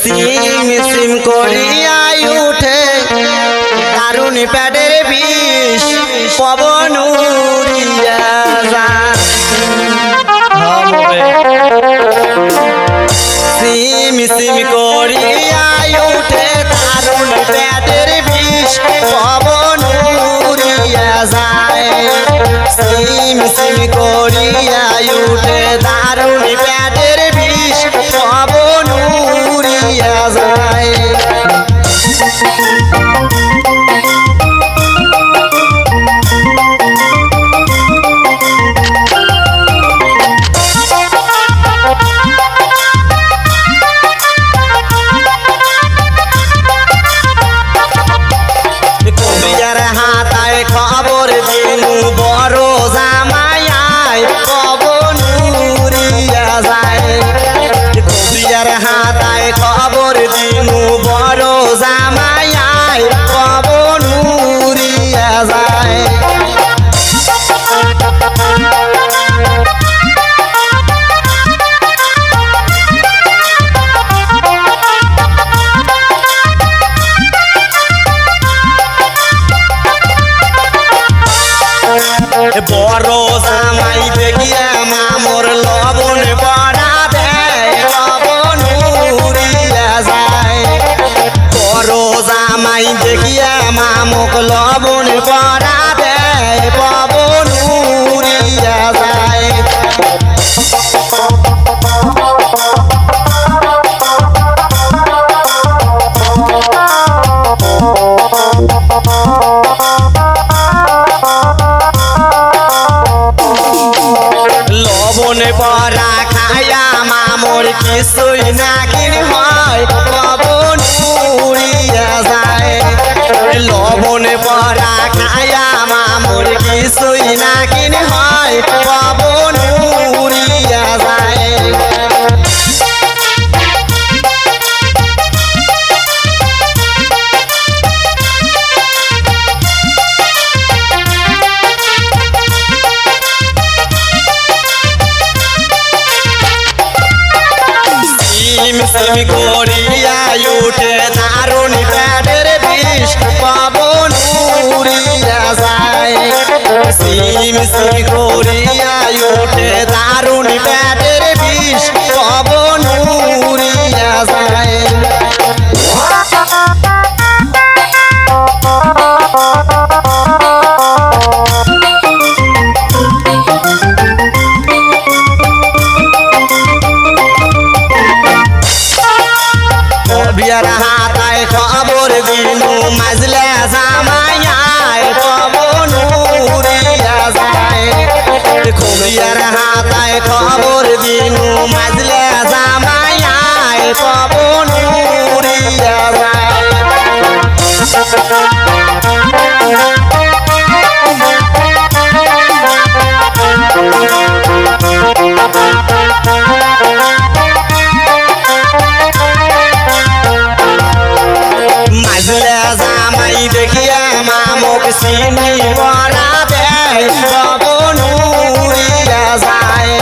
সিম সিম করিয়াই উঠে দারুণ প্যাডের বিষ পবন উড়িয়া যায়। সিম সিম করিয়াই উঠে দারুণ প্যাডের বিষ পবন উড়িয়া যায়। সিম সিম করিয়াই উঠে দারুণ প্যাডের বিষ পবন উড়িয়া যায়। কবিয়ার হাতায় খবর দিনু বড় জামাইয়ায় পবন উড়িয়া যায়। কবিয়ার হাতায় খবর দিনু বড় জামাইয়ায় পবন উড়িয়া যায়। বড় জামাই দেখিয়া মামর লবণ পড়া দেয় পবন উড়িয়া যায়। বড় জামাই দেখিয়া মামক লবণ পড়া দেয় পবন উড়িয়া যায়। লবণ পরা খায়া মামর কিছুই নাকিন হয় পবন উড়িয়া যায়। লবণ পরা খায়া মামর কিছুই নাকিন হয় পবন উড়িয়া যায়। সিম সিম করিয়া উঠে দারুণ প্যাডের বিষ পবন উড়িয়া যায়। সিম সিম করিয়া উঠে দারুণ প্যাডের বিষ পবন উড়িয়া যায়। কবিয়ার হাতায় খবর দিনু মাজলে জামাইয়ায় পবন উড়িয়া যায়। কবিয়ার হাতায় খবর দিনু মাজলে জামাইয়ায় পবন উড়িয়া যায়। মাজলে জামাই দেখিয়া মামক চিনি পড়া দেয় পবন উড়িয়া যায়।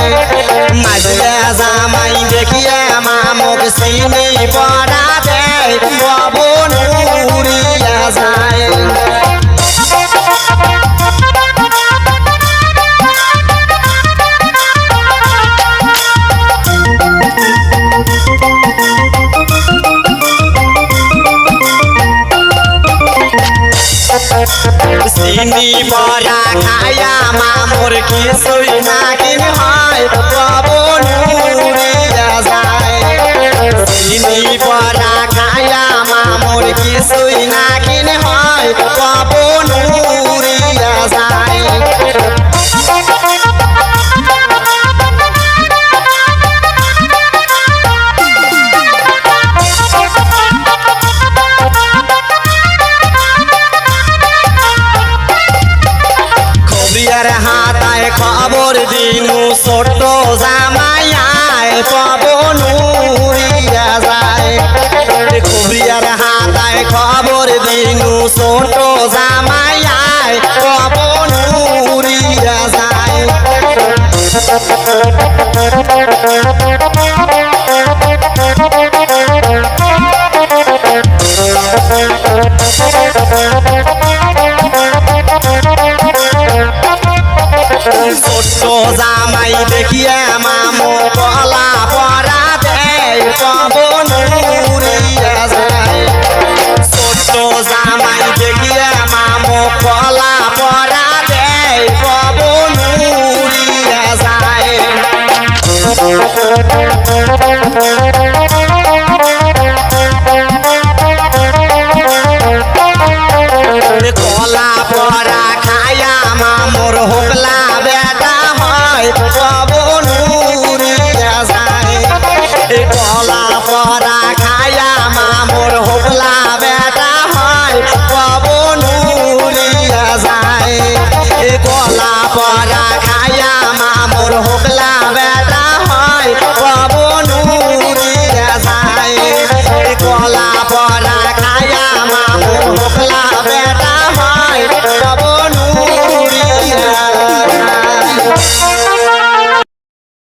মাজলে জামাই দেখিয়া মামক চিনি পড়া দেয় পবন উড়িয়া যায়। চিনি পড়া খায়া মামর কিছুই নাকিন হয় পবন উড়িয়া যায়। চিনি পড়া খায়া মামর কিছুই নাকিন হয় পবন উড়িয়া যায়। কবিয়ার হাতায় খবর দিনু ছোট জামাইয়ায় পবন উড়িয়া যায়। কবিয়ার হাতায় খবর দিনু ছোট জামাইয়ায় পবন উড়িয়া যায়। Thank you. জামাই দেখিয়ে মামো কলা পরা দেয় পবন উড়িয়া যায় ছোট্ট জামাই দেখিয়ে মামো কলা পরা দেয় পবন উড়িয়া যায় কলা পরা খায়া মামোর হোগলা বেটা হয় পবন উড়িয়া যায় কলা পরা খায়া